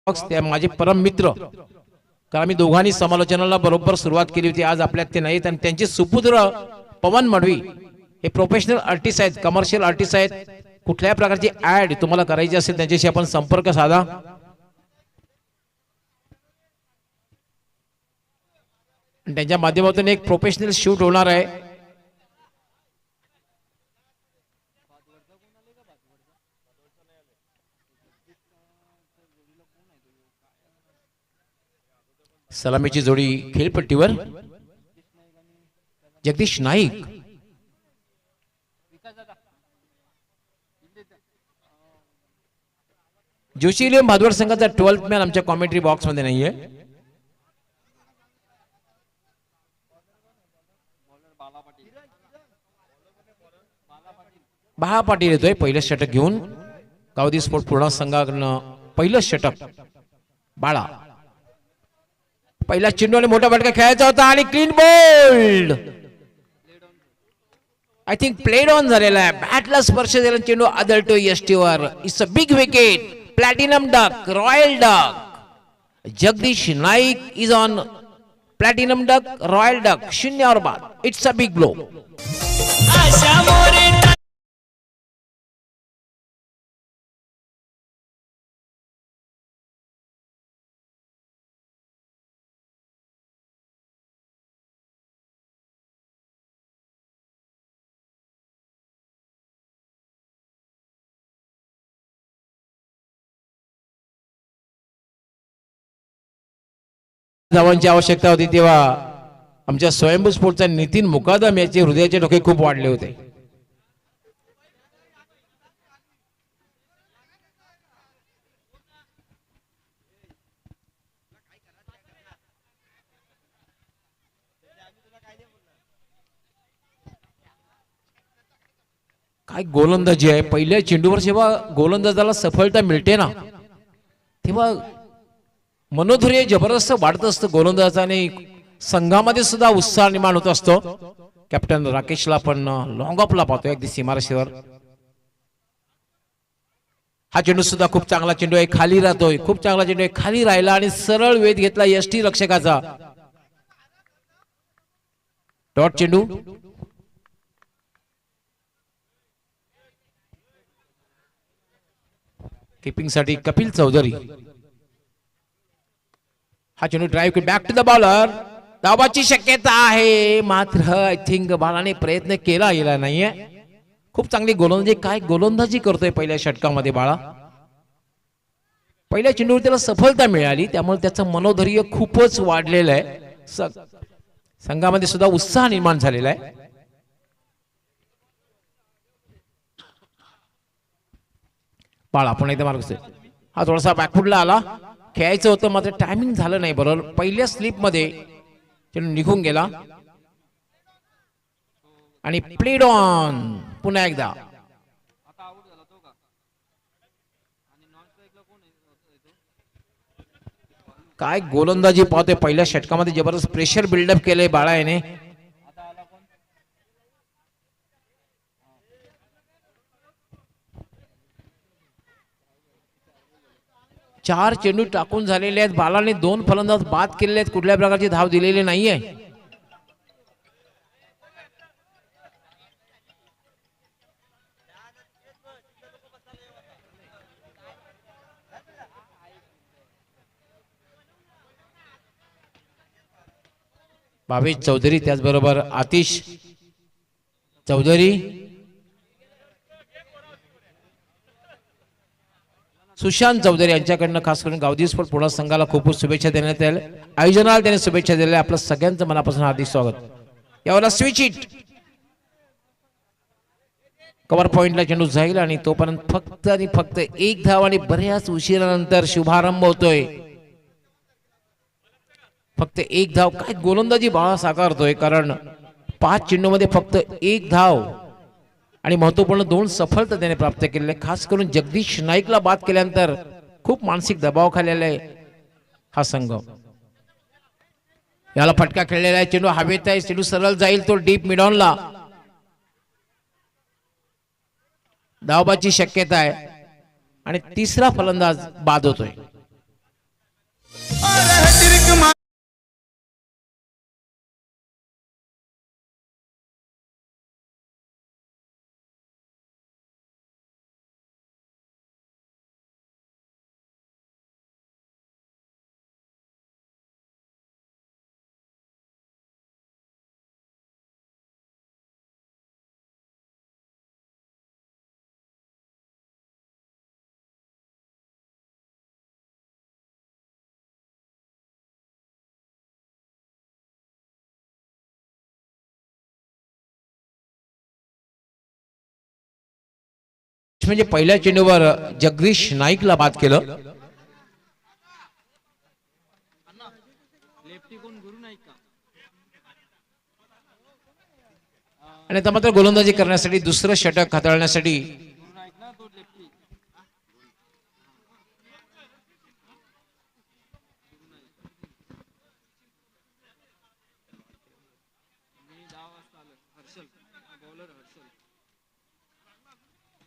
ते माझे परम मित्र, कारण आम्ही दोघांनी समालोचनाला बरोबर सुरुवात केली होती. आज आपल्यात ते नाहीत आणि त्यांचे सुपुत्र पवन मढवी हे प्रोफेशनल आर्टिस्ट आहेत, कमर्शियल आर्टिस्ट आहेत. कुठल्याही प्रकारची ऍड तुम्हाला करायची असेल त्यांच्याशी आपण संपर्क साधा. त्यांच्या माध्यमातून एक प्रोफेशनल शूट होणार आहे. सलामीची जोडी खेळपट्टीवर जगदीश नाईक, जोशीलियम भादवड संघाचा 12th मॅन आमच्या कॉमेंट्री बॉक्स मध्ये नाहीये. बाळा पाटील येतोय पहिलं षटक घेऊन. गावदी स्पोर्ट पूर्ण संघाकडनं पहिलं षटक बाळा. पहिला चेंडू आणि मोठा फटका खेळायचा होता आणि clean bowled. I think played on झालेला आहे. बॅटला स्पर्श झाला चेंडू आदळतो यष्टीवर. It's a big wicket. Platinum duck, royal duck. Jagdish Naik is on platinum duck, royal duck. 0 बाद. It's a big blow. धावांची आवश्यकता होती तेव्हा आमच्या स्वयंभू स्पोर्टचा नितीन मुकादम याचे हृदयाचे ठोके खूप वाढले होते. काय गोलंदाजी आहे. पहिल्या चेंडूवर जेव्हा गोलंदाजाला सफलता मिळते ना तेव्हा मनोधैर्य जबरदस्त वाढत असतं गोलंदाजाने. संघामध्ये सुद्धा उत्साह निर्माण होत असतो. कॅप्टन राकेशला पण लॉंग ऑफला पाहतोय अगदी सीमारेषेवर. हा चेंडू सुद्धा खूप चांगला चेंडू आहे. खाली राहतोय. खूप चांगला चेंडू आहे. खाली राहिला आणि सरळ वेध घेतला यष्टी रक्षकाचा. डॉट चेंडू. किपिंग साठी कपिल चौधरी. हा चेंडू drive back to the bowler. धावाची शक्यता आहे मात्र आय थिंक बाळाने प्रयत्न केला गेला नाहीये. खूप चांगली गोलंदाजी. काय गोलंदाजी करतोय पहिल्या षटकामध्ये बाळा. पहिल्या चेंडूवर त्याला सफलता मिळाली त्यामुळे त्याचं मनोधैर्य खूपच वाढलेलं आहे. संघामध्ये सुद्धा उत्साह निर्माण झालेला आहे. बाळा आपण एकदा मार्ग. हा थोडासा बॅकफुटला आला. खेळायचं होतं मात्र टायमिंग झालं नाही बरोबर. पहिल्या स्लिप मध्ये चेंडू निघून गेला आणि प्लेड ऑन पुन्हा एकदा. काय गोलंदाजी पाहतोय. पहिल्या षटकामध्ये जबरदस्त प्रेशर बिल्डअप केलंय बाळा याने. चार चेंडू टाकून झालेले आहेत. बालाने 2 फलंदाज बाद केलेले आहेत. कुठल्या प्रकारची धाव दिलेली नाहीये. भावेश चौधरी त्याचबरोबर आतिश चौधरी, सुशांत चौधरी यांच्याकडनं खास करून गावदी स्पोर्ट पुणे संघाला खूप शुभेच्छा देण्यात येईल. आयोजनाला त्याने शुभेच्छा दिल्या. आपलं सगळ्यांचं मनापासून हार्दिक स्वागत. यावर स्विच इट. कव्हर पॉइंटला चेंडू जाईल आणि तोपर्यंत फक्त आणि फक्त 1 धाव आणि बऱ्याच उशिरानंतर शुभारंभ होतोय. फक्त 1 धाव. काय गोलंदाजी बाळा साकारतोय. कारण 5 चेंडूमध्ये फक्त 1 धाव आणि महत्वपूर्ण 2 सफलता त्याने प्राप्त केलेले. खास करून जगदीश नाईकला बाद केल्यानंतर खूप मानसिक दबाव खाल्लेला आहे हा संघ. याला फटका खेळलेला आहे. चेंडू हवेत आहे. चेंडू सरळ जाईल तो डीप मिडॉनला. धावबाची शक्यता आहे आणि तिसरा फलंदाज बाद होतोय. म्हणजे पहिल्या चेंडूवर जगदीश नाईकला बाद केलं. आणि आता मात्र गोलंदाजी करण्यासाठी दुसरं षटक हाताळण्यासाठी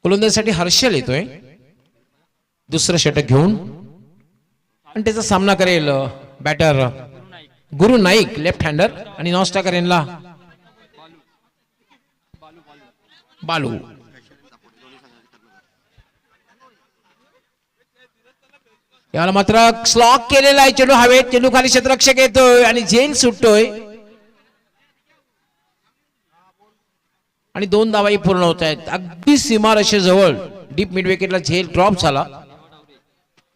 गोलंदाजीसाठी हर्षल येतोय दुसरं षटक घेऊन आणि त्याचा सामना करेल बॅटर गुरु नाईक लेफ्ट हँडर आणि नॉस्टाकर यांना बालू. याला मात्र स्लॉक केलेला आहे चेंडू हवेत, चेंडू खाली क्षेत्ररक्षक येतोय आणि झेल सुटतोय आणि 2 धावाही पूर्ण होत आहेत. अगदी सीमारेषेजवळ डीप मिड विकेटला झेल ड्रॉप झाला.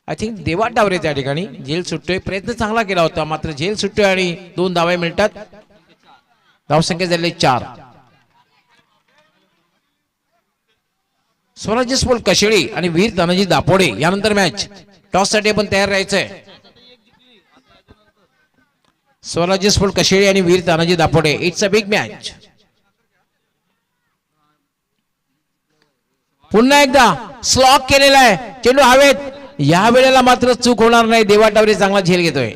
आय थिंक देवा डावरे त्या ठिकाणी झेल सुटतोय. प्रयत्न चांगला केला होता मात्र झेल सुटतोय आणि 2 धावा मिळतात. धावसंख्या झाली 4. स्वराज्य स्पोर्ट कशेळी आणि वीर तानाजी दापोडे यानंतर मॅच. टॉस साठी पण तयार राहायचंय. स्वराज्य स्पोर्ट कशेळी आणि Veer Tanaji Dapode. It's a big match. पुन्हा एकदा स्लॉक केलेला आहे चेंडू हवेत. या वेळेला मात्र चूक होणार नाही. देवा डावरे चांगला झेल घेतोय.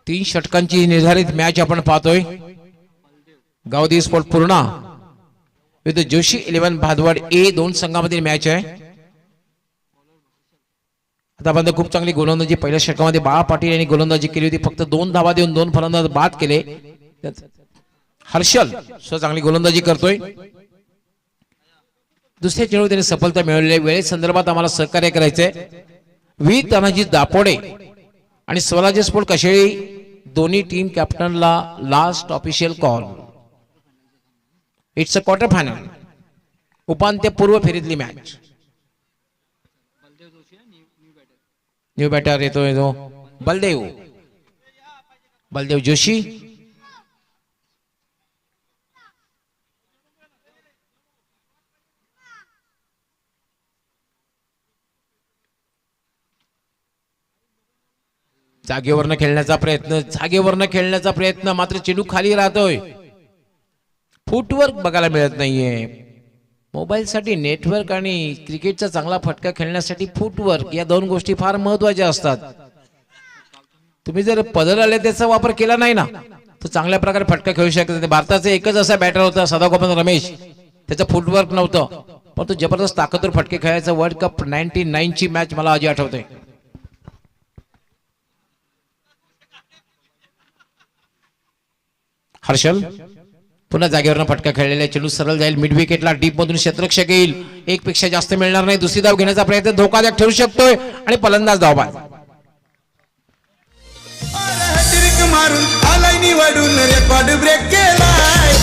तीन षटकांची निर्धारित मॅच आपण पाहतोय. गावदी स्पोर्ट पूर्णा विथ जोशी 11 भादवाड ए 2 संघामधील मॅच आहे. आतापर्यंत खूप चांगली गोलंदाजी पहिल्या षटकामध्ये बाळा पाटील यांनी गोलंदाजी केली होती. फक्त 2 धावा देऊन 2 फलंदाज बाद केले. हर्षल चांगली गोलंदाजी करतोय. दुसऱ्या चेंडूवर त्यांनी सफलता मिळवली. वेळे संदर्भात आम्हाला सहकार्य करायचंय. वीर तानाजी दापोडे आणि स्वराज्य स्पोर्ट कशेळी दोन्ही टीम कॅप्टनला last official call. It's a quarter final उपांत्यपूर्व फेरीतली मॅच. न्यू बॅटर येतोय तो बलदेव जोशी. जागेवरनं खेळण्याचा प्रयत्न मात्र चेंडू खाली राहतोय. फुटवर्क बघायला मिळत नाहीये. मोबाईल साठी नेटवर्क आणि क्रिकेटचा चांगला फटका खेळण्यासाठी फुटवर्क या 2 गोष्टी फार महत्वाच्या असतात. तुम्ही जर पदर आले त्याचा वापर केला नाही ना तर चांगल्या प्रकारे फटका खेळू शकत. भारताचा एकच असा बॅटर होता सदागोपाल रमेश. त्याचं फुटवर्क नव्हतं पण तो जबरदस्त ताकदवर फटके खेळायचा. वर्ल्ड कप 99 ची मॅच मला आजी आठवते. हर्षल पुन्हा जागेवरनं फटका खेळलेला. चेंडू सरळ जाईल मिड विकेटला. डीप मधून क्षेत्ररक्षक येईल. 1 पेक्षा जास्त मिळणार नाही. दुसरी धाव घेण्याचा प्रयत्न धोकादायक ठरू शकतोय आणि फलंदाज धावबाद. मारून आलाय निवडून रेकॉर्ड ब्रेक केलाय.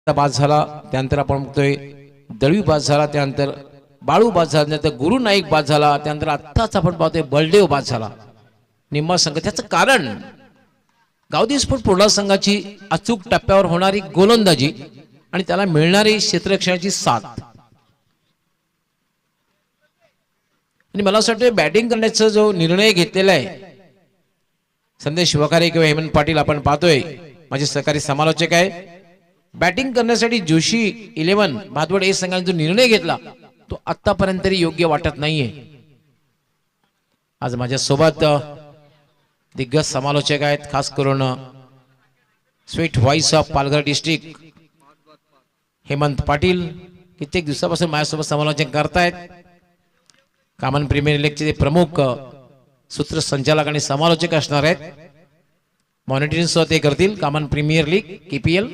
बाद झाला त्यानंतर आपण बघतोय दळवी बाद झाला. त्यानंतर बाळू बाद झाला. त्यानंतर गुरु नाईक बाद झाला. त्यानंतर आत्ताच आपण पाहतोय बलदेव बाद झाला. निम्मा संघ. त्याचं कारण गावदी स्फोट पुढला संघाची अचूक टप्प्यावर होणारी गोलंदाजी आणि त्याला मिळणारी क्षेत्ररक्षणाची साथ. आणि मला असं वाटतं बॅटिंग करण्याचा जो निर्णय घेतलेला आहे संदेश शिवकारे किंवा हेमंत पाटील आपण पाहतोय माझे सहकारी समालोचक आहे, बॅटिंग करण्यासाठी जोशी 11 भातवड ए संघाने जो निर्णय घेतला तो आतापर्यंत तरी योग्य वाटत नाहीये. आज माझ्या सोबत दिग्गज समालोचक आहेत, खास करून sweet voice of Palghar district Hemant Patil कित्येक दिवसापासून माझ्यासोबत समालोचन करतायत. कॉमन प्रीमियर लीगचे ते प्रमुख सूत्रसंचालक आणि समालोचक असणार आहेत. मॉनिटरिंग सह ते करतील common premier league KPL.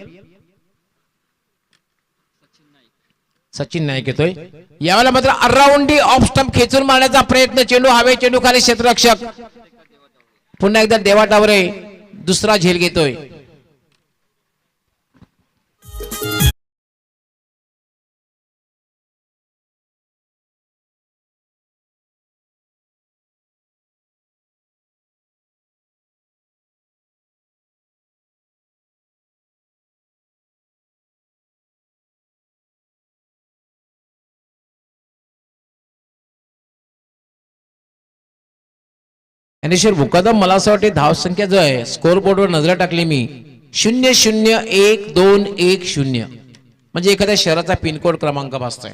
Sachin Naik येतोय यावेळेला मात्र ऑलराऊंडी ऑफ स्टंप खेचून मारण्याचा प्रयत्न, चेंडू हवे, चेंडू खाली, क्षेत्ररक्षक पुन्हा एकदा देवा टावरे दुसरा झेल घेतोय. ज्ञानेश्वर मुकादम मला असं वाटते धावसंख्या जो आहे स्कोर बोर्डवर नजर टाकली मी 001210 म्हणजे एखाद्या शहराचा पिनकोड क्रमांक भासतोय.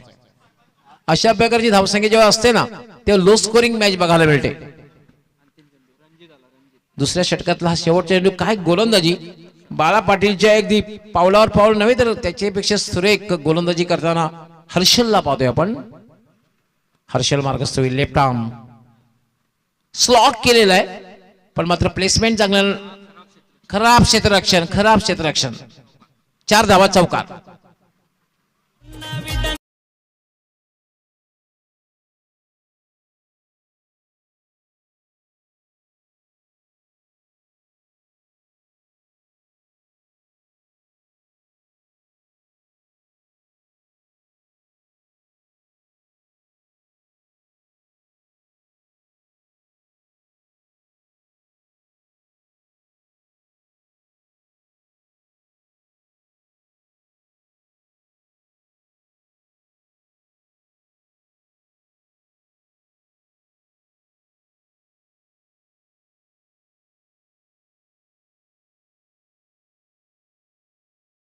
अशा प्रकारची धावसंख्या जेव्हा असते ना तेव्हा लो स्कोरिंग मॅच बघायला मिळते. दुसऱ्या षटकातला हा शेवटचा चेंडू, काय गोलंदाजी बाळा पाटीलच्या अगदी पावलावर पाऊल नव्हे तर त्याच्यापेक्षा सुरेख गोलंदाजी करताना हर्षलला पाहतोय आपण. हर्षल मार्गस्थ होईल, लेफ्ट आर्म स्लॉक केलेला आहे पण मात्र प्लेसमेंट चांगलं, खराब क्षेत्ररक्षण, खराब क्षेत्ररक्षण. 4 धावा चौकार.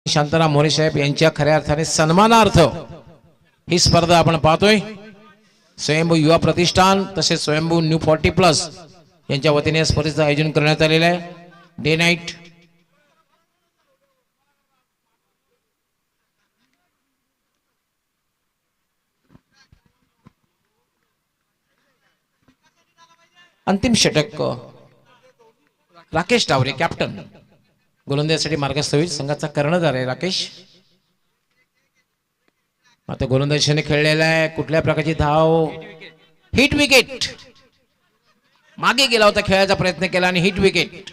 शांताराम मोरे साहेब यांच्या खऱ्या अर्थाने सन्मानार्थ ही स्पर्धा आपण पाहतोय. स्वयंभू युवा प्रतिष्ठान तसेच स्वयंभू न्यू 40+ यांच्या वतीने स्पर्धेचं आयोजन करण्यात आलेलं आहे. डे नाईट अंतिम षटक राकेश टावरे कॅप्टन गोलंदाजीसाठी मार्गस्थ होईल. संघाचा कर्णधार आहे राकेश. आता गोलंदाजीने खेळलेला आहे, कुठल्या प्रकारची धाव, हिट विकेट, मागे गेला होता, खेळायचा प्रयत्न केला आणि हिट विकेट.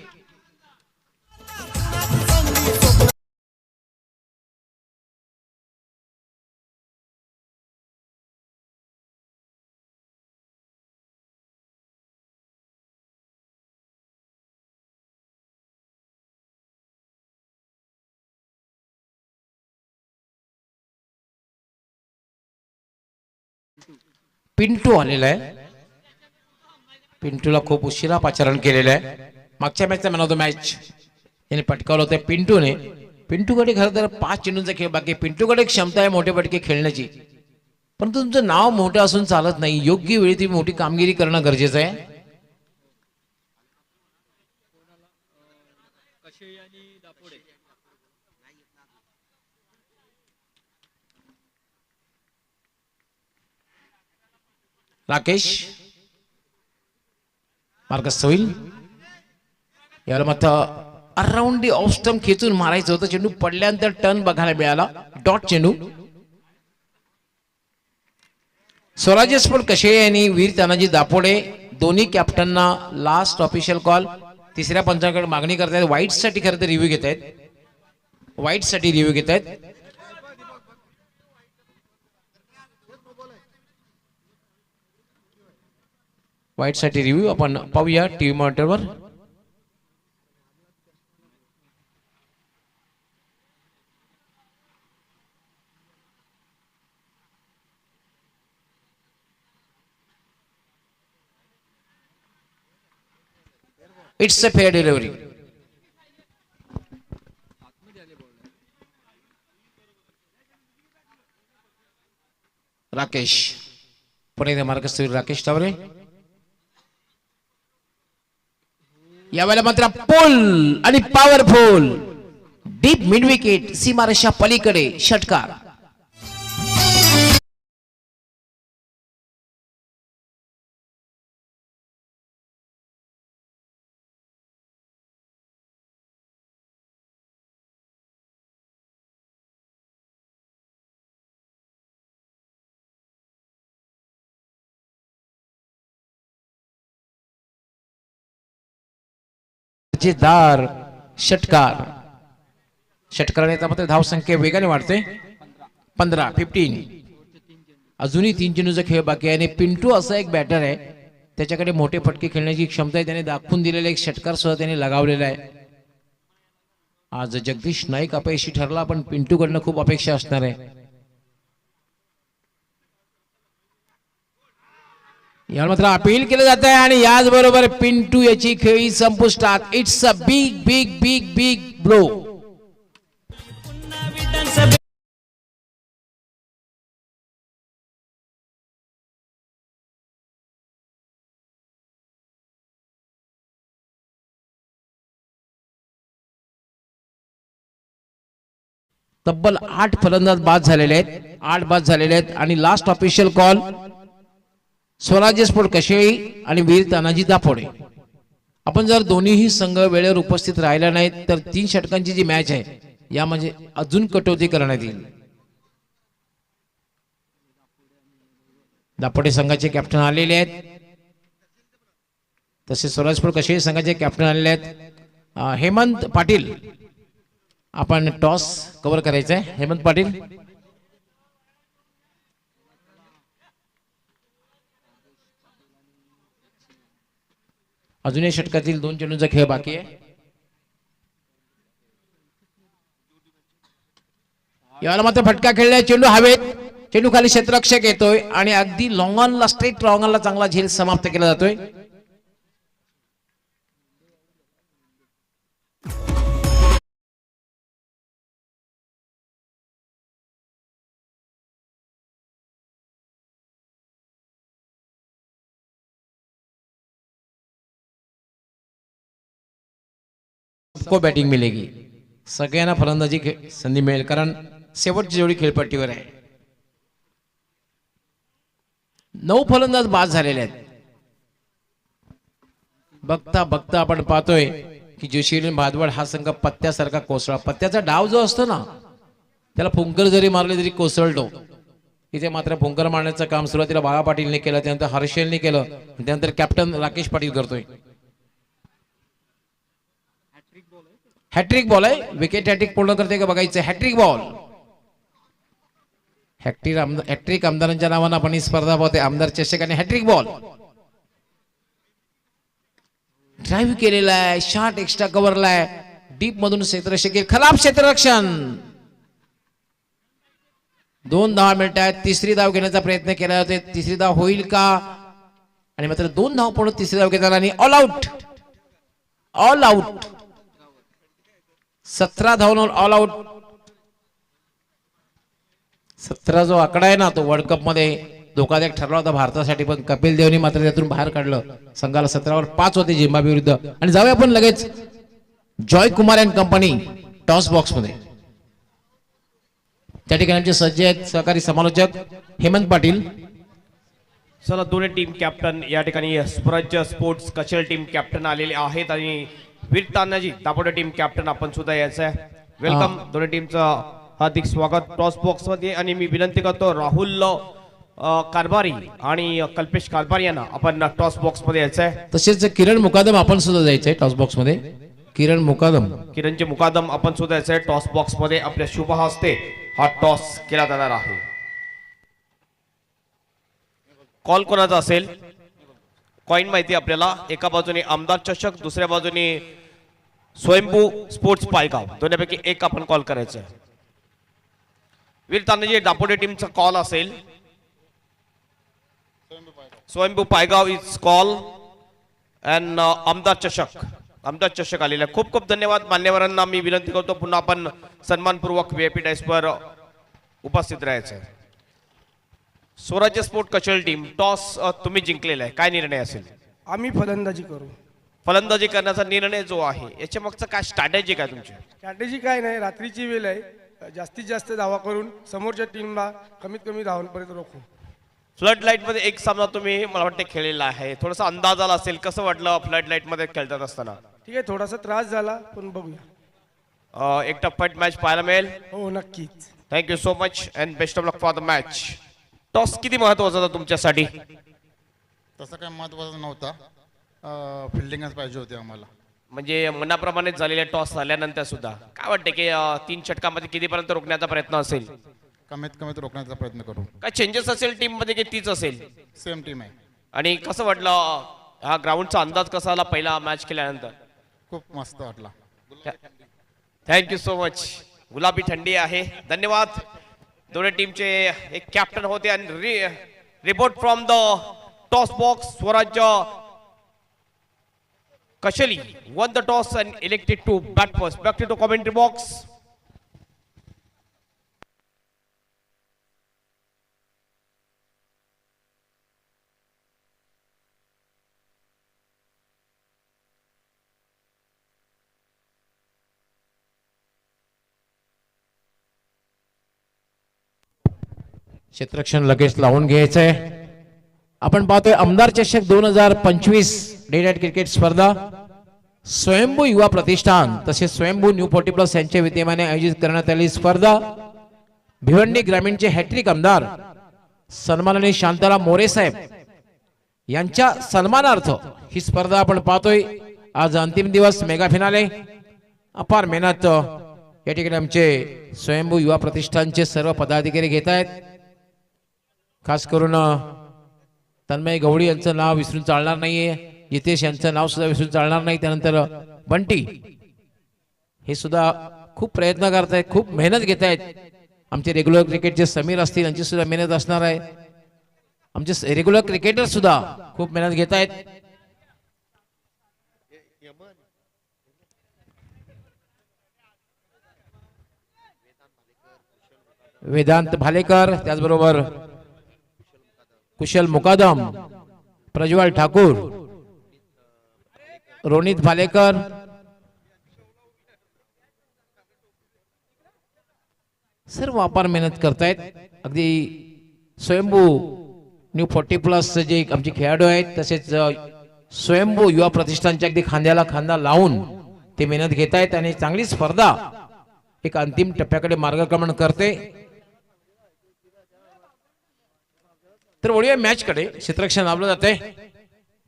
पिंटू आलेला आहे. पिंटूला खूप उशिरा पाचारण केलेलं आहे. मागच्या मॅचचा मॅन ऑफ द मॅच याने पटकावलं होतं पिंटूने. पिंटूकडे खरं तर 5 चेंडूंचा खेळ बाकी. पिंटूकडे क्षमता आहे मोठे पटके खेळण्याची, परंतु तुमचं नाव मोठं असून चालत नाही. योग्य वेळी ती मोठी कामगिरी करणं गरजेचं आहे. राकेश मार्गस्थ होईल. याला मात्र अराउंड ऑफ स्टंप खेचून मारायचं होतं. चेंडू पडल्यानंतर टर्न बघायला मिळाला, डॉट चेंडू. स्वराज्य स्पोर्ट कशे यांनी वीर तानाजी दापोडे दोन्ही कॅप्टनना लास्ट ऑफिशियल कॉल तिसऱ्या पंचाकडे मागणी करतायत. व्हाईट साठी खरं तर रिव्ह्यू घेत आहेत, व्हाईट साठी रिव्ह्यू घेत आहेत. व्हाईट साठी रिव्ह्यू आपण पाहूया टीव्ही मॉनिटरवर. It's a fair delivery. Rakesh Pune मार्गस्थळी राकेश टावरे. यावेळेला मात्र पुल आणि पॉवरफुल डीप मिड विकेट सीमारेषा पलीकडे षटकार. मजेदार षटकार. षटकाराने त्यामध्ये धाव संख्या वेगाने वाढते. 15 अजूनही 3 चेंडूचा खेळ बाकी आहे आणि पिंटू असा एक बॅटर आहे त्याच्याकडे मोठे फटके खेळण्याची क्षमता आहे. त्याने दाखवून दिलेला एक षटकार सुद्धा त्याने लगावलेला आहे. आज जगदीश नाईक अपयशी ठरला पण पिंटूकडनं खूप अपेक्षा असणार आहे. यावर मात्र अपील केलं जात आहे आणि याचबरोबर पिंटू याची खेळी संपुष्टात. It's a big big big big blow. तब्बल 8 फलंदाज बाद झालेले आहेत. 8 बाद झालेले आहेत आणि लास्ट ऑफिशियल कॉल स्वराज्य स्पोर्ट कशेळी आणि वीर तानाजी दापोडे. आपण जर दोन्हीही संघ वेळेवर उपस्थित राहिला नाहीत तर 3 षटकांची जी मॅच आहे या म्हणजे अजून कटौती करण्यात येईल. दापोडे संघाचे कॅप्टन आलेले आहेत तसेच स्वराज्य स्पोर्ट कशेळी संघाचे कॅप्टन आलेले आहेत. हेमंत पाटील आपण टॉस कव्हर करायचा आहे. हेमंत पाटील अजूनही षटकातील 2 चेंडूंचा खेळ बाकी आहे. याला मात्र फटका खेळलाय. चेंडू हवेत. चेंडू खाली क्षेत्ररक्षक येतोय आणि अगदी लॉंग ऑनला स्ट्रेट लॉंग ऑनला चांगला झेल समाप्त केला जातोय. को बॅटिंग मिळेगी. सगळ्यांना फलंदाजी संधी मिळेल कारण शेवटची जोडी खेळपट्टीवर आहे. 9 फलंदाज बाद झालेले आहेत. बघता बघता आपण पाहतोय की जोशी भादवड हा संघ पत्त्यासारखा कोसळा. पत्त्याचा डाव जो असतो ना त्याला फुंकर जरी मारले तरी कोसळतो. इथे मात्र फुंकर मारण्याचं काम सुरुवातीला बाळा पाटीलने केलं, त्यानंतर हर्षलने केलं, त्यानंतर कॅप्टन राकेश पाटील करतोय. हॅट्रिक बॉल आहे. विकेट हॅट्रिक पूर्ण करते का बघायचं. Hat trick ball. हॅट्रिक आमदारांच्या नावानं आपण ही स्पर्धा पाहते. आमदार चषक आणि हॅट्रिक बॉल. ड्राईव्ह केलेला आहे. शॉट एक्स्ट्रा कव्हरला आहे. डीप मधून क्षेत्ररक्षक खराब क्षेत्ररक्षण. 2 धावा मिळत आहेत. तिसरी धाव घेण्याचा प्रयत्न केला जातोय. तिसरी धाव होईल का आणि मात्र 2 धाव पडून तिसरी धाव घेतला आणि ऑल आउट. All out. 17 धावांवर ऑल आउट. 17 जो आकडा आहे ना तो वर्ल्ड कप मध्ये धोकादायक ठरला होता भारतासाठी पण कपिल देवने मात्र त्यातून बाहेर काढलं. संघाला 17वर 5 होते झिम्बाब्वे विरुद्ध. आणि जाऊया आपण लगेच Joy Kumar and company toss box मध्ये. त्या ठिकाणी आमचे सज्ज आहेत सहकारी समालोचक हेमंत पाटील. चला दोन्ही टीम कॅप्टन या ठिकाणी स्वराज्य स्पोर्ट्स कचेल टीम कॅप्टन आलेले आहेत आणि वीर तानाजी दापोडे टीम कॅप्टन आपण सुद्धा यायचं आहे. वेलकम दोन्ही टीमचं हार्दिक स्वागत टॉस बॉक्स मध्ये. आणि मी विनंती करतो राहुल कारभारी आणि कल्पेश कारभारी यांना आपण टॉस बॉक्स मध्ये यायचं आहे. तसेच किरण मुकादम आपण सुद्धा जायचंय टॉस बॉक्स मध्ये. किरणचे मुकादम आपण सुद्धा यायचंय टॉस बॉक्स मध्ये. आपल्या शुभ हस्ते हा टॉस केला जाणार आहे. कॉल कोणाचा असेल कॉइन माहिती आपल्याला. एका बाजूने आमदार चषक, दुसऱ्या बाजूने स्वयंभू स्पोर्ट्स पायगाव. दोन्हीपैकी एक आपण कॉल करायचं आहे. वीर तानाजी दापोडे टीमचा कॉल असेल. स्वयंभू पायगाव इज कॉल अँड आमदार चषक. आमदार चषक आलेला आहे. खूप खूप धन्यवाद मान्यवरांना. मी विनंती करतो पुन्हा आपण सन्मानपूर्वक व्हीआयपी डायसवर उपस्थित राहायचं आहे. स्वराज्य स्पोर्ट कचल टीम टॉस तुम्ही जिंकलेला आहे, काय निर्णय असेल? आम्ही फलंदाजी करू. फलंदाजी करण्याचा निर्णय जो आहे याच्या मागचं काय स्ट्रॅटेजी काय तुमची? स्ट्रॅटेजी काय नाही, रात्रीची वेळ आहे, जास्तीत जास्त धावा करून समोरच्या टीमला कमीत कमी धावांपर्यंत रोखू. फ्लड लाईट मध्ये एक सामना तुम्ही मला वाटतं खेळलेला आहे, थोडासा अंदाज आला असेल, कसं वाटलं फ्लड लाईट मध्ये खेळतात असताना? ठीक आहे, थोडासा त्रास झाला पण बघूया. एक टफ फाईट मॅच पाहायला मिळेल. हो नक्कीच. Thank you so much and best of luck for the match. Toss किती महत्वाचा होता तुमच्यासाठी? तसं काही महत्त्वाचं नव्हता, फिल्डिंगच पाहिजे होती आम्हाला. म्हणजे मनाप्रमाणे झालेल्या टॉस झाल्यानंतर सुद्धा काय वाटतं की 3 षटकामध्ये कितीपर्यंत रोखण्याचा प्रयत्न असेल? कमीत कमीत रोखण्याचा प्रयत्न करू. काय चेंजेस असेल टीम मध्ये की तीच असेल? सेम टीम आहे. आणि कसं वाटलं हा ग्राउंडचा अंदाज कसा आला पहिला मॅच केल्यानंतर? खूप मस्त वाटला. Thank you so much. गुलाबी थंडी आहे. धन्यवाद. दोन्ही टीमचे एक कॅप्टन होते आणि report from the toss box. स्वराज्य कशली won the toss and elected to bat first. Back to the commentary box. क्षेत्ररक्षण लगेच लावून घ्यायचंय. आपण पाहतोय आमदार चषक 2025 डे नाईट क्रिकेट स्पर्धा स्वयंभू युवा प्रतिष्ठान तसेच स्वयंभू न्यू 40+ यांच्या विद्यमाने आयोजित करण्यात आलेली स्पर्धा भिवंडी ग्रामीणचे हॅट्रिक आमदार सन्माननीय शांताराम मोरे साहेब यांच्या सन्मानार्थ ही स्पर्धा आपण पाहतोय. आज अंतिम दिवस, मेगा फिनाले. अपार मेहनत या ठिकाणी आमचे स्वयंभू युवा प्रतिष्ठानचे सर्व पदाधिकारी घेत आहेत. खास करून तन्मय गवळी यांचं नाव विसरून चालणार नाहीये, जितेश यांचं नाव सुद्धा विसरून चालणार नाही. त्यानंतर बंटी हे सुद्धा खूप प्रयत्न करत आहेत, खूप मेहनत घेत आहेत. आमचे रेग्युलर क्रिकेटचे समीर असतील, यांची सुद्धा मेहनत असणार आहे. आमचे रेग्युलर क्रिकेटर सुद्धा खूप मेहनत घेत आहेत. वेदांत भालेकर, त्याचबरोबर कुशल मुकादम, प्रज्वल ठाकूर, रोनित भालेकर, सर्व अपार मेहनत करतायत. अगदी स्वयंभू न्यू 40+ जे आमचे खेळाडू आहेत तसेच स्वयंभू युवा प्रतिष्ठानच्या अगदी खांद्याला खांदा लावून ते मेहनत घेत आहेत आणि चांगली स्पर्धा एक अंतिम टप्प्याकडे मार्गक्रमण करते. तर वळूया मॅच कडे. क्षेत्ररक्षण लावलं जाते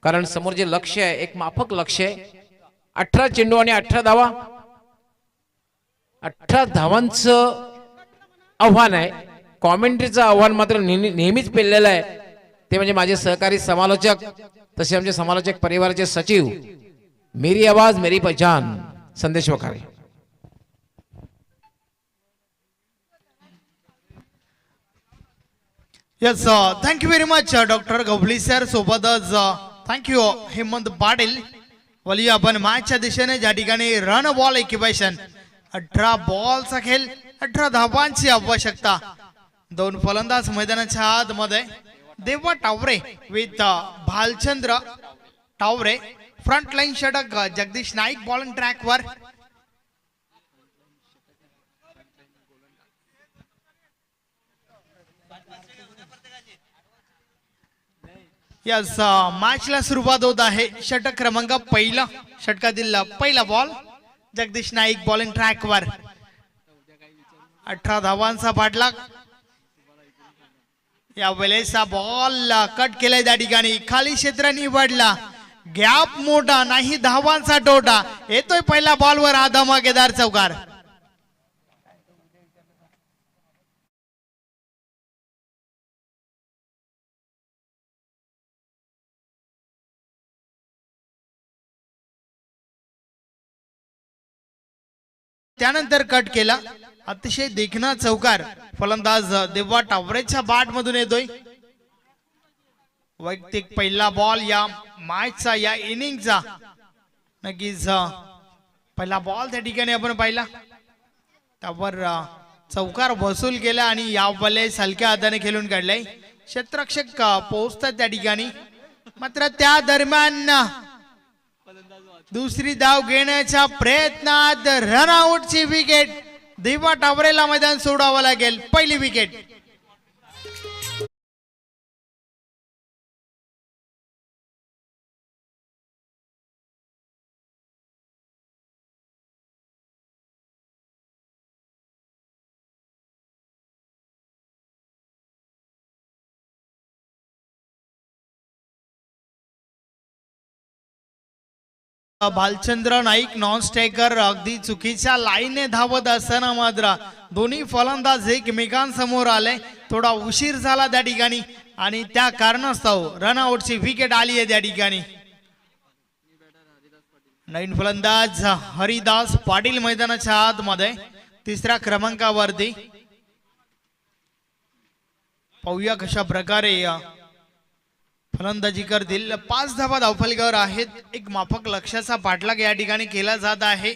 कारण समोर जे लक्ष्य आहे एक माफक लक्ष्य आहे. 18 चेंडू आणि 18 धावा. 18 धावांचं आव्हान आहे. कॉमेंट्रीचं आव्हान मात्र नेहमीच पेललेलं आहे, ते म्हणजे माझे सहकारी समालोचक तसे आमचे समालोचक परिवाराचे सचिव मेरी आवाज मेरी पहचान संदेश Wakhare. Yes, thank you very much, Dr. Gawali sir. सोबतच थँक यू हेमंत पाटील. वली आपण मॅचच्या दिशेने ज्या ठिकाणी रन बॉल इक्विपेशन 18 बॉलचा खेळ, 18 धावांची आवश्यकता. 2 फलंदाज मैदानाच्या आतमध्ये. देवा Taware with Bhalchandra Taware. Front line षटक जगदीश नाईक बॉलिंग ट्रॅकवर. यस, मॅचला सुरुवात होत आहे. षटक क्रमांक पहिला, षटकातील पहिला बॉल जगदीश नाईक बॉलिंग ट्रॅकवर. 18 धावांचा पाठलाग. या वेळेस बॉल कट केलाय त्या ठिकाणी, खाली क्षेत्र निवडला, गॅप मोठा नाही, धावांचा टोटा येतोय पहिल्या बॉलवर हा धमाकेदार चौकार. त्यानंतर कट केला, अतिशय देखणा चौकार फलंदाज देवा टावरेच्या बॅट मधून येतोय. वैयक्तिक पहिला बॉल या मॅचचा, या इनिंगचा. नक्कीच पहिला बॉल त्या ठिकाणी आपण पाहिला, त्यावर चौकार वसूल केला आणि या वेळेस हलक्या हाताने खेळून काढलाय. क्षेत्ररक्षक पोहोचतात त्या ठिकाणी, मात्र त्या दरम्यान दुसरी धाव घेण्याच्या प्रयत्नात रनआउटची विकेट. दिवा टावरेला मैदान सोडावं लागेल. पहिली wicket. Bhalchandra Naik non striker अगदी चुकीच्या लाईनने धावत असताना मात्र दोन्ही फलंदाज एकमेकांसमोर आले. थोडा उशीर झाला त्या ठिकाणी आणि त्या कारणास्तव रनआउटची विकेट आली आहे त्या ठिकाणी. नवीन फलंदाज हरिदास पाटील मैदानाच्या आतमध्ये तिसऱ्या क्रमांकावरती. पाहूया कशा प्रकारे फलंदाजी करतील. 5 धावा धावफलकावर आहेत. एक माफक लक्ष्याचा पाठलाग या ठिकाणी केला जात आहे.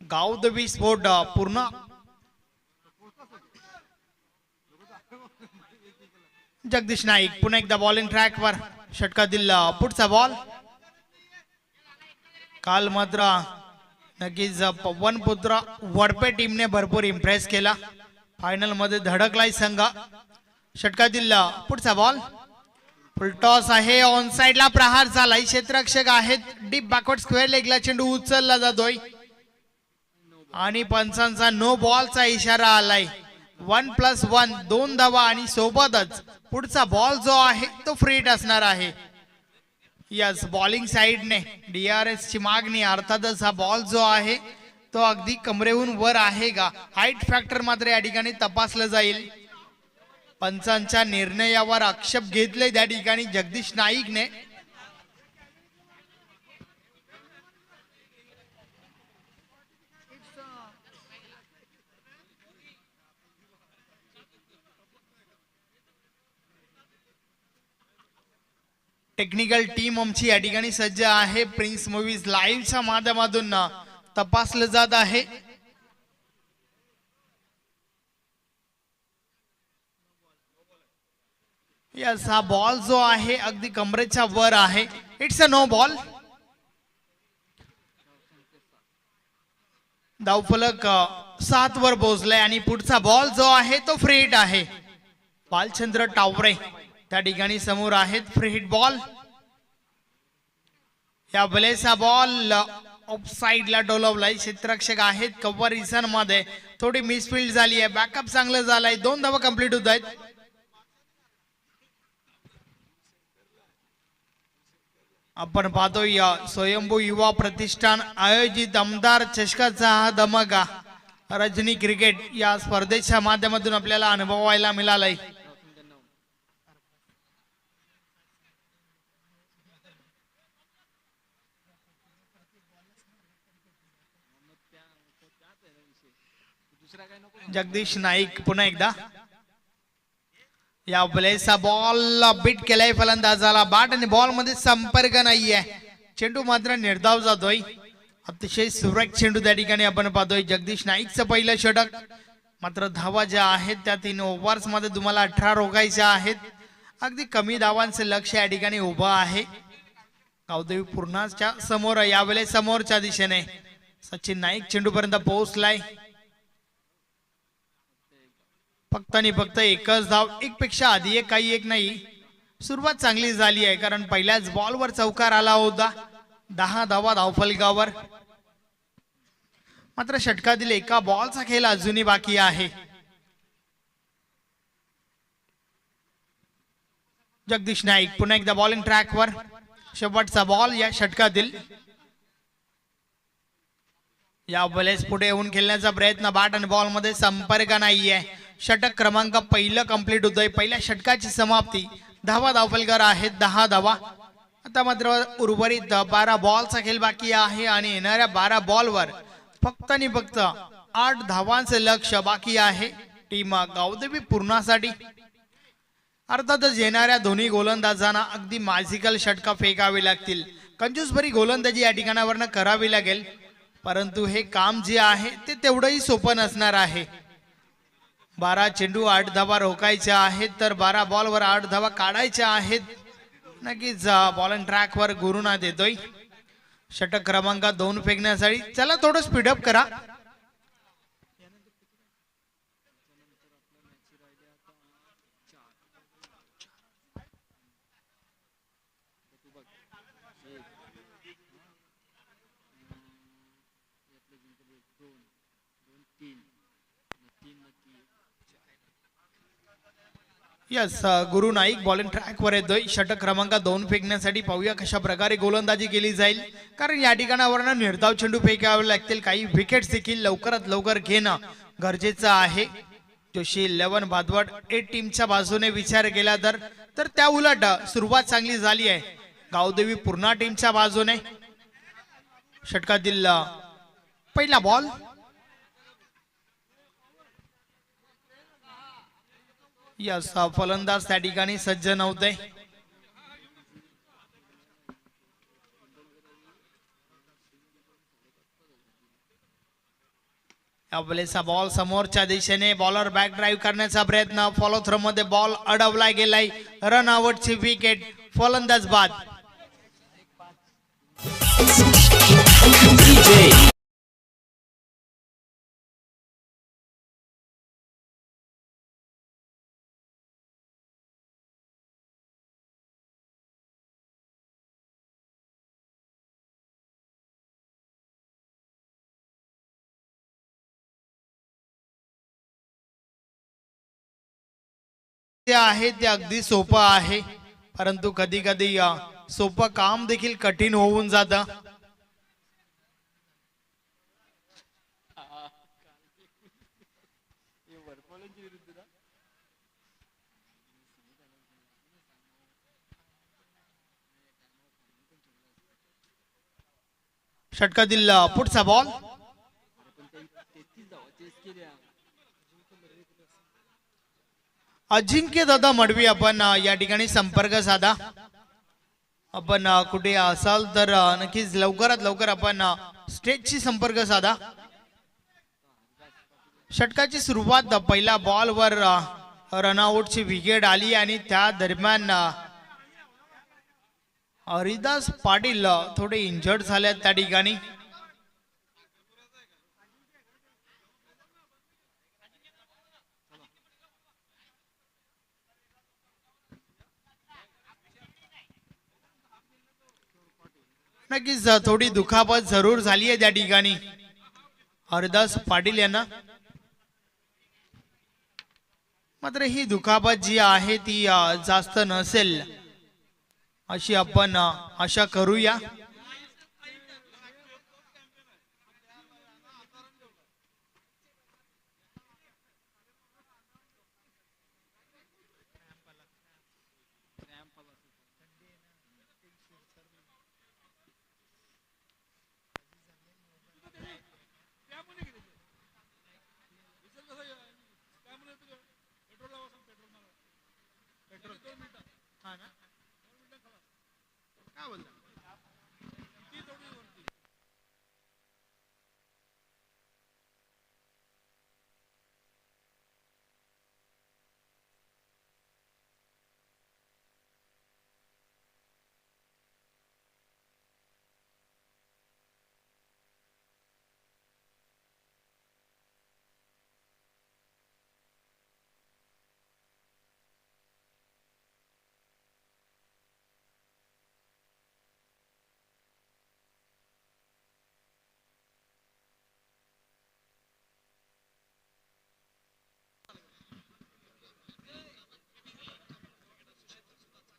गावदेवी स्पोर्ट पूर्ण जगदीश नाईक पुन्हा एकदा बॉलिंग ट्रॅकवर. षटकातील पुढचा बॉल. काल मात्र नक्कीच पवनपुत्र वडपे टीमने भरपूर इम्प्रेस केला. फायनल मध्ये धडकलाय संघ. षटकातील पुढचा बॉल. फुलटॉस आहे. ऑन साइडला प्रहार झालाय. क्षेत्ररक्षक आहेत. डीप बॅकवर्ड स्क्वेअर लेगला चेंडू उचलला जातोय आणि पंचांचा नो बॉलचा इशारा आलाय. 1+1 2 धावा आणि सोबतच पुढचा बॉल जो आहे तो फ्रीट असणार आहे. यस, बॉलिंग साइडने DRS ची मागणी. अर्थातच हा बॉल जो आहे तो अगदी कमरेहून वर आहे का, हाईट फॅक्टर मात्र या ठिकाणी तपासलं जाईल. पंचांच्या निर्णयावर आक्षेप घेतले त्या ठिकाणी जगदीश नाईकने. टेक्निकल टीम आमची या ठिकाणी सज्ज आहे. प्रिन्स मूवीज लाईव्हच्या माध्यमातून तपासलं जात आहे. यस, हा बॉल जो आहे अगदी कमरेच्या वर आहे. It's a no ball. धावफलक 7 वर पोहोचलाय आणि पुढचा बॉल जो आहे तो फ्री हिट आहे. भालचंद्र टावरे त्या ठिकाणी समोर आहेत. Free hit ball. या वेळेचा बॉल ऑफ साइडला डोलवलाय. क्षेत्ररक्षक आहेत कव्हर रिझन मध्ये. थोडी मिसफिल्ड झाली आहे. बॅकअप चांगलं झालंय. 2 धावा कंप्लीट होत आहेत. आपण पाहतोय स्वयंभू युवा प्रतिष्ठान आयोजित आमदार चषकाचा हा धमाका रजनी क्रिकेट या स्पर्धेच्या माध्यमातून आपल्याला अनुभवायला मिळालाय. जगदीश नाईक पुन्हा एकदा. या वेळेचा बॉल बीट केलाय फलंदाजाला. बॅट आणि बॉल मध्ये संपर्क नाहीये. चेंडू मात्र निर्धाव जातोय. अतिशय सुरेख चेंडू त्या ठिकाणी आपण पाहतोय. जगदीश नाईकचं पहिलं षटक. मात्र धावा ज्या आहेत त्या 3 ओव्हर्स मध्ये तुम्हाला 18 रोखायच्या आहेत. अगदी कमी धावांचे लक्ष या ठिकाणी उभं आहे. गावदेवी पूर्णाच्या समोर. यावेळेस समोरच्या दिशेने सचिन नाईक चेंडू पर्यंत पोहोचलाय. फक्त आणि फक्त एकच धाव. एक पेक्षा आधी एक, काही एक नाही. सुरुवात चांगली झाली आहे कारण पहिल्याच बॉलवर चौकार आला होता. 10 धावा धावफलकावर. मात्र षटकातील एका बॉलचा खेळ अजूनही बाकी आहे. जगदीश नाईक पुन्हा एकदा बॉलिंग ट्रॅकवर. शेवटचा बॉल या षटकातील. या वेळेस पुढे येऊन खेळण्याचा प्रयत्न. बॅट आणि बॉल मध्ये संपर्क नाहीये. षटक क्रमांक पहिलं कंप्लीट होतोय. पहिल्या षटकाची समाप्ती. धावा धावफलकावर आहेत 10 धावा. आता मात्र उर्वरित 12 बॉलचा खेळ बाकी आहे आणि येणाऱ्या 12 बॉलवर फक्त आणि फक्त 8 धावांचे लक्ष बाकी आहे टीम गावदेवी पूर्णासाठी. अर्थातच येणाऱ्या दोन्ही गोलंदाजांना अगदी मॅजिकल षटका फेकावे लागतील कंजूसभरी गोलंदाजी या ठिकाणावरनं करावी लागेल, परंतु हे काम जे आहे ते तेवढंही सोपं नसणार आहे. 12 चेंडू 8 धावा रोखायच्या आहेत, तर 12 बॉलवर 8 धावा काढायच्या आहेत. नक्कीच बॉल अँड ट्रॅकवर गुरुनाथ येतोय षटक क्रमांक 2 फेकण्यासाठी. चला थोडं स्पीडअप करा. यस, गुरु नाईक बॉलिंग ट्रॅकवर येतोय षटक क्रमांक 2 फेकण्यासाठी. पाहूया कशा प्रकारे गोलंदाजी केली जाईल, कारण या ठिकाणावरनं निर्धाव चेंडू फेकावे लागतील. काही विकेट्स देखील लवकरात लवकर घेणं गरजेचं आहे. जोशी 11 भादवड 8 टीमच्या बाजूने विचार केला तर त्या उलट सुरुवात चांगली झाली आहे गावदेवी पूर्णा टीमच्या बाजूने. षटकातील पहिला बॉल. यस, फलंदाज त्या ठिकाणी सज्ज नव्हते. यावेळेचा बॉल समोरच्या दिशेने. बॉलर बॅक ड्राईव्ह करण्याचा प्रयत्न. फॉलो थ्रो मध्ये बॉल अडवला गेलाय. रन आउटची विकेट. फलंदाज बाद. ते आहे ते अगदी सोपं आहे, परंतु कधी कधी सोपं काम देखील कठीण होऊन जातं. षटकातील पुढचा बॉल. अजिंक्य दादा मडवी आपण या ठिकाणी संपर्क साधा. आपण कुठे असाल तर नक्कीच लवकरात लवकर आपण स्टेजची संपर्क साधा. षटकाची सुरुवात पहिला बॉलवर रनआउटची विकेट आली आणि त्या दरम्यान हरिदास पाटील थोडे इंजर्ड झाले त्या ठिकाणी. नक्कीच थोडी दुखापत जरूर झाली आहे त्या ठिकाणी हरिदास पाटील यांना. मात्र ही दुखापत जी आहे ती जास्त नसेल अशी आपण आशा करूया.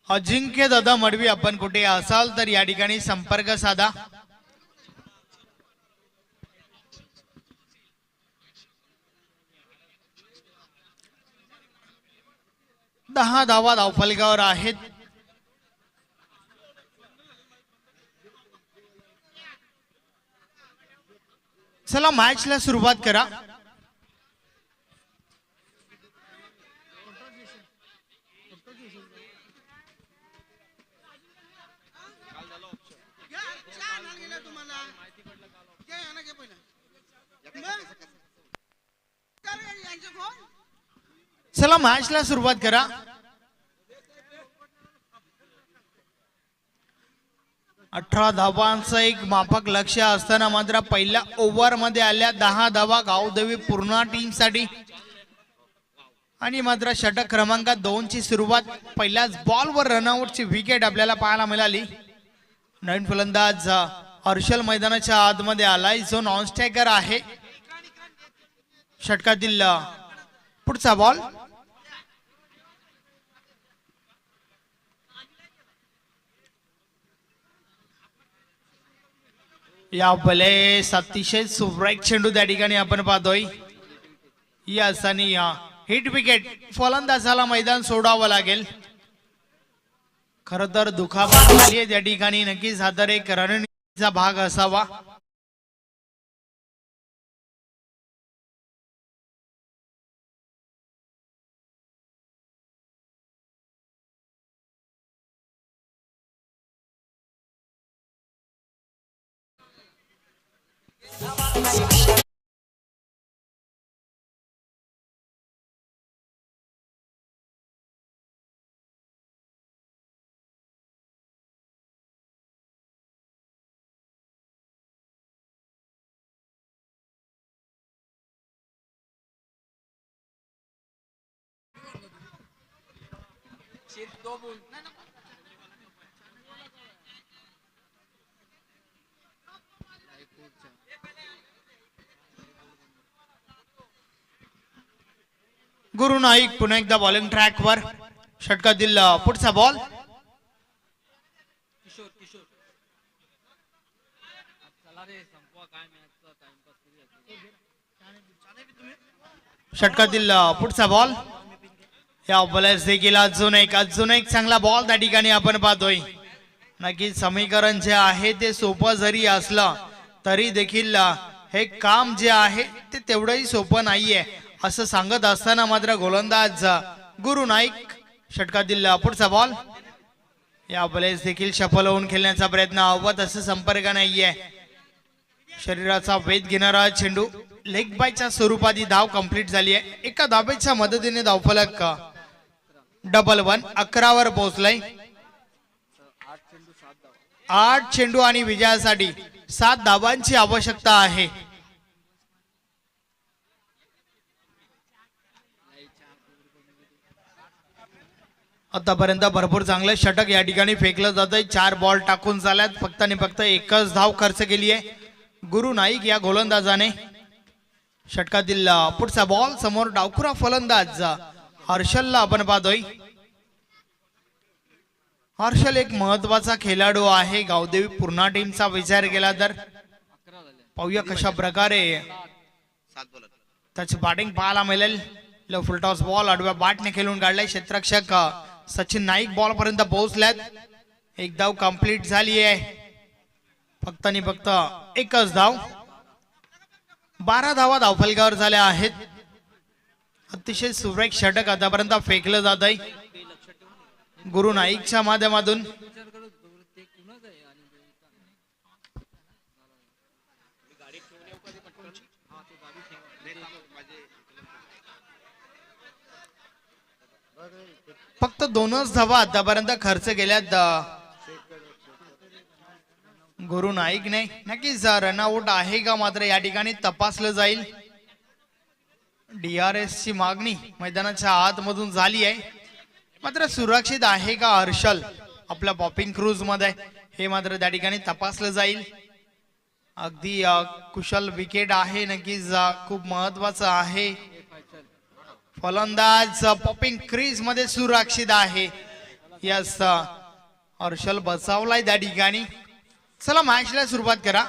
अजिंक्य दादा मडवी आपण कुठे असाल तर या ठिकाणी संपर्क साधा. दहा धावा धावफलकावर आहेत. चला मॅचला सुरुवात करा. चला मॅचला सुरुवात करा. अठरा धावांचं एक माफक लक्ष असताना मात्र पहिल्या ओव्हर मध्ये आल्या 10 धावा गावदेवी पूर्ण टीम साठी आणि मात्र षटक क्रमांक 2 ची सुरुवात पहिल्याच बॉलवर रनआउटची विकेट आपल्याला पाहायला मिळाली. नवीन फलंदाज हर्षल मैदानाच्या आतमध्ये आलाय जो नॉन स्ट्रायकर आहे. षटकातील पुढचा बॉल या बलेस अतिशय सुरेख चेंडू त्या ठिकाणी आपण पाहतोय. या असानी हिट विकेट फलंदाजाला मैदान सोडावं लागेल. खर तर दुखापत झाली आहे त्या ठिकाणी. नक्कीच हा तर एक रणनीतीचा भाग असावा. गुरु नाईक पुन्हा एकदा बॉलिंग ट्रॅकवर. षटकातील पुढचा बॉल षटकातील पुढचा बॉल या बॉलर्स देखील अजून एक चांगला बॉल त्या ठिकाणी आपण पाहतोय. नक्कीच समीकरण जे आहे ते सोपं जरी असलं तरी देखील हे काम जे आहे ते तेवढंही सोपं नाहीये असं सांगत असताना मात्र गोलंदाज गुरु नाईक. षटकातील पुढचा बॉल या बॉलर्स देखील सफल होऊन खेळण्याचा प्रयत्न हवत असं संपर्क नाहीये. शरीराचा वेध घेणारा चेंडू लेग बायच्या स्वरूपात ही धाव कंप्लीट झाली आहे. एका धावेच्या मदतीने धावफलक डबल 1 11 पोहोचलाय. 8 चेंडू आणि विजयासाठी 7 धावांची आवश्यकता आहे. आतापर्यंत भरपूर चांगलं षटक या ठिकाणी फेकलं जात आहे. 4 बॉल टाकून झाल्यात. फक्त आणि फक्त एकच धाव खर्च केली आहे गुरु नाईक या गोलंदाजाने. षटकातील पुढचा बॉल समोर डावखुरा फलंदाज हर्षलला आपण पाहतोय. हर्षल एक महत्वाचा खेळाडू आहे गावदेवी पूर्णा टीमचा विचार केला तर. पाहूया कशा प्रकारे त्याची बॅटिंग पाहायला मिळेल. फुलटॉस बॉल आडव्या बॅटने खेळून काढलाय. क्षेत्ररक्षक सचिन नाईक बॉल पर्यंत पोहोचल्यात. एक धाव कंप्लीट झाली आहे. फक्त आणि फक्त एकच धाव. 12 धावा धावफलकावर झाल्या आहेत. अतिशय सुरेख षटक आतापर्यंत फेकलं जात आहे गुरु नाईकच्या माध्यमातून. फक्त 2च धावा आतापर्यंत खर्च केल्यात गुरु नाईकने. नक्कीच रनआउट आहे का मात्र या ठिकाणी तपासलं जाईल. DRS ची मागणी मैदानाच्या आतमधून झाली आहे. मात्र सुरक्षित आहे का हर्षल आपल्या पॉपिंग क्रूज मध्ये हे मात्र त्या ठिकाणी तपासलं जाईल. अगदी कुशल विकेट आहे. नक्कीच खूप महत्वाचं आहे. फलंदाज पॉपिंग क्रीज मध्ये सुरक्षित आहे. यस हर्षल बचावलाय त्या ठिकाणी. चला मॅचला सुरुवात करा.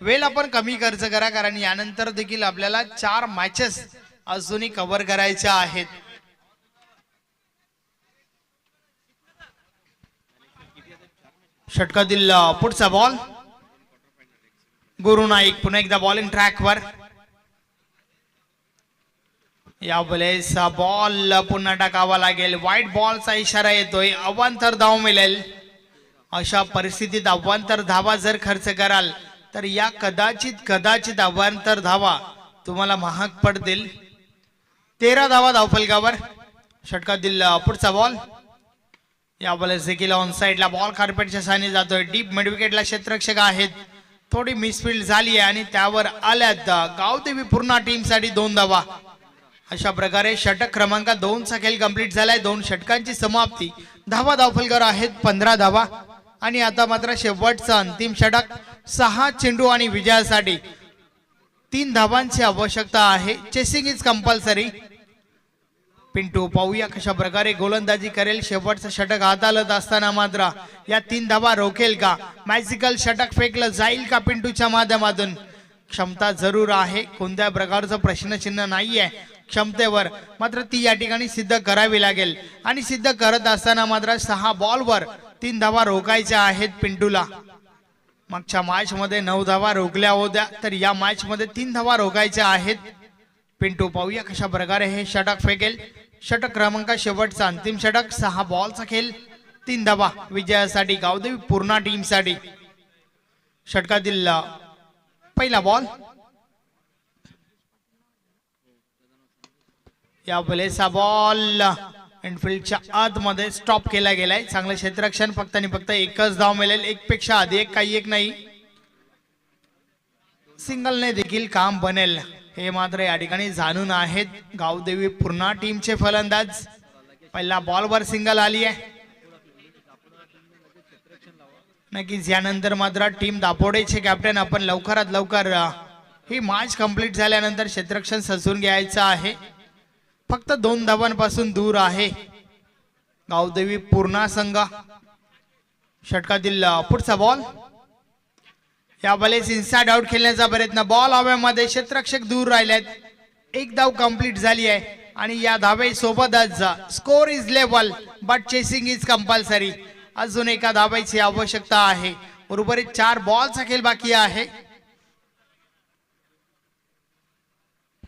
वेळ आपण कमी खर्च करा कारण यानंतर देखील आपल्याला 4 मॅचेस अजूनही कव्हर करायच्या आहेत. षटकातील पुढचा बॉल गुरु नाईक पुन्हा एकदा बॉलिंग ट्रॅकवर. या बॉलेचा बॉल पुन्हा टाकावा लागेल. व्हाईट बॉलचा इशारा येतोय. अवांतर धाव मिळेल. अशा परिस्थितीत अवांतर धावा जर खर्च कराल तर या कदाचित अवांतर धावा तुम्हाला महाग पडतील. 13 धावा धावफलकावर. षटकातील पुढचा बॉल. या बॉलेस देखील ऑन साइडला बॉल कार्पेटच्या साने जातोय. डीप मिड विकेटला क्षेत्ररक्षक आहेत. थोडी मिसफिल्ड झाली आहे आणि त्यावर आल्यात गावदेवी पूर्णा टीम साठी 2 धावा. अशा प्रकारे षटक क्रमांक 2 चा खेळ कंप्लीट झालाय. 2 षटकांची समाप्ती. धावा धावफलकावर आहेत 15 धावा. आणि आता मात्र शेवटचं अंतिम षटक. 6 चेंडू आणि विजयासाठी 3 धावांची आवश्यकता आहे. Chasing is compulsory. पिंटू पाहूया कशा प्रकारे गोलंदाजी करेल. शेवटचं षटक हाताळत असताना मात्र या 3 धावा रोखेल का? मॅजिकल षटक फेकलं जाईल का पिंटूच्या माध्यमातून? क्षमता जरूर आहे, कोणत्या प्रकारचं प्रश्नचिन्ह नाहीये क्षमतेवर, मात्र ती या ठिकाणी सिद्ध करावी लागेल. आणि सिद्ध करत असताना मात्र 6 बॉलवर 3 धावा रोखायच्या आहेत पिंटूला. मागच्या मॅच मध्ये 9 धावा रोखल्या होत्या, तर या मॅच मध्ये 3 धावा रोखायच्या आहेत. पिंटू पाहूया कशा प्रकारे हे षटक फेकेल. षटक क्रमांक शेवटचा अंतिम षटक. 6 बॉलचा खेळ, 3 धावा विजयासाठी गावदेवी पूर्णा टीम साठी. षटकातील पहिला बॉल. या वेळेचा बॉल इनफिल्डच्या आतमध्ये स्टॉप केला गेलाय. चांगलं क्षेत्ररक्षण. फक्त आणि फक्त एकच धाव मिळेल. एक पेक्षा अधिक काही एक नाही. सिंगलने देखील काम बनेल हे मात्र या ठिकाणी जाणून आहेत गावदेवी पूर्णा टीमचे फलंदाज. पहिला बॉलवर सिंगल आली आहे. नक्कीच यानंतर मात्र टीम दापोडेचे कॅप्टन आपण लवकरात लवकर ही मॅच कंप्लीट झाल्यानंतर क्षेत्ररक्षण सजवून घ्यायचं आहे. फक्त 2 धावांपासून दूर आहे गावदेवी पूर्णा संघ. षटकातील पुढचा बॉल. या बॉलेस इनसाइड आउट खेळण्याचा प्रयत्न. बॉल हवेमध्ये, क्षेत्ररक्षक दूर राहिलेत. 1 धाव कंप्लीट झाली आहे आणि या धावे सोबतच score is level but chasing is compulsory. अजून एका धावेची आवश्यकता आहे. उर्वरित 4 बॉलचा खेळ बाकी आहे.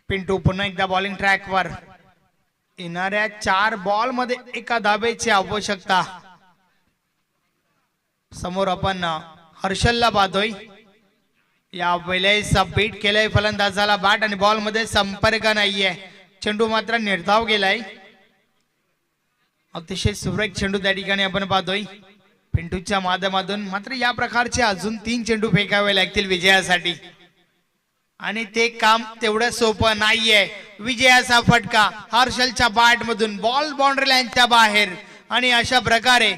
पिंटू पुन्हा एकदा बॉलिंग ट्रॅकवर. येणाऱ्या 4 बॉल मध्ये एका धावेची आवश्यकता. समोर आपण हर्षलला पाहतोय. या वेळेस बीट केलंय फलंदाजाला. बॅट आणि बॉल मध्ये संपर्क नाहीये. चेंडू मात्र निर्धाव गेलाय. अतिशय सुरेख चेंडू त्या ठिकाणी आपण पाहतोय पिंटूच्या माध्यमातून. मात्र या प्रकारचे अजून 3 चेंडू फेकावे लागतील विजयासाठी आणि ते काम तेवढं सोपं नाहीये. विजयाचा फटका हर्षलच्या बॅट मधून. बॉल बाउंड्री लाईनच्या बाहेर आणि अशा प्रकारे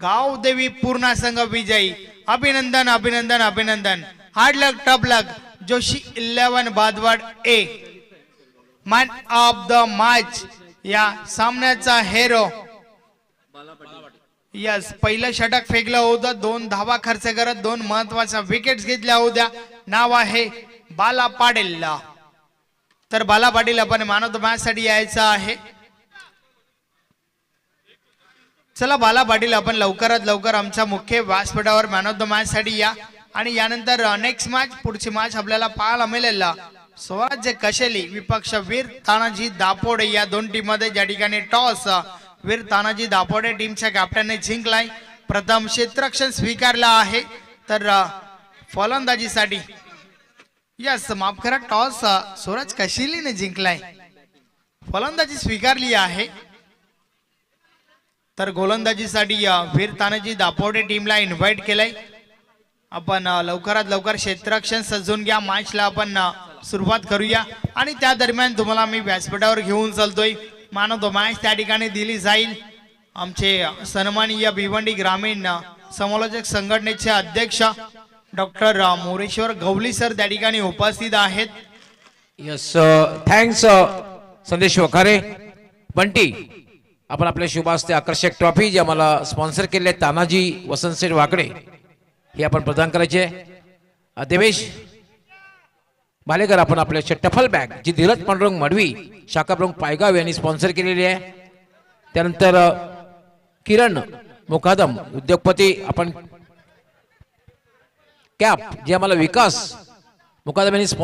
गावदेवी पूर्णा संघ विजयी. अभिनंदन अभिनंदन अभिनंदन. Hard luck tough luck. Joshi 11 बादवाड a man of the match. या सामन्याचा हेरो. यस, पहिलं षटक फेकलं होतं. 2 धावा खर्च करत 2 महत्वाच्या विकेट्स घेतल्या होत्या. नाव आहे बाला पाटील. तर बाला पाटील आपण मॅन ऑफ द मॅच साठी यायचं आहे. चला बाला पाटील आपण लवकरात लवकर आमच्या मुख्य व्यासपीठावर मॅन ऑफ द मॅच साठी या. आणि यानंतर नेक्स्ट मॅच, पुढची मॅच आपल्याला पाहायला मिळेल स्वराज्य कशेली विपक्ष वीर तानाजी दापोडे. या 2 टीम मध्ये ज्या ठिकाणी टॉस वीर तानाजी दापोडे टीमच्या कॅप्टनने जिंकलाय. प्रथम क्षेत्ररक्षण स्वीकारला आहे तर फलंदाजीसाठी यस माफ करा टॉस स्वराज कशेलीने जिंकलाय. फलंदाजी स्वीकारली आहे. तर गोलंदाजीसाठी वीर तानाजी दापोडे टीमला इन्व्हाइट केलंय. आपण लवकरात लवकर क्षेत्ररक्षण सजवून घ्या. मॅचला आपण सुरुवात करूया आणि त्या दरम्यान तुम्हाला मी व्यासपीठावर घेऊन चालतोय. मॅन ऑफ द मॅच त्या ठिकाणी दिली जाईल. आमचे सन्माननीय भिवंडी ग्रामीण समालोचक संघटनेचे अध्यक्ष डॉक्टर मोरेश्वर गवली सर त्या ठिकाणी उपस्थित आहेत. यस, थँक्स संदेश वखारे. बंटी, आपण आपल्या शुभास्ते आकर्षक ट्रॉफी जी आम्हाला स्पॉन्सर केले तानाजी वसंतसेठ वाकडे हे आपण प्रदान करायचे. देवेश भालेकर, आपण आपल्या टफल बॅग जी धीरज पांडुरंग मडवी शाखा प्रमुख पायगाव यांनी स्पॉन्सर केलेली आहे. त्यानंतर किरण मुकादम उद्योगपती आपण कॅप जे आम्हाला विकास मुकादम यांनी स्पॉन्सर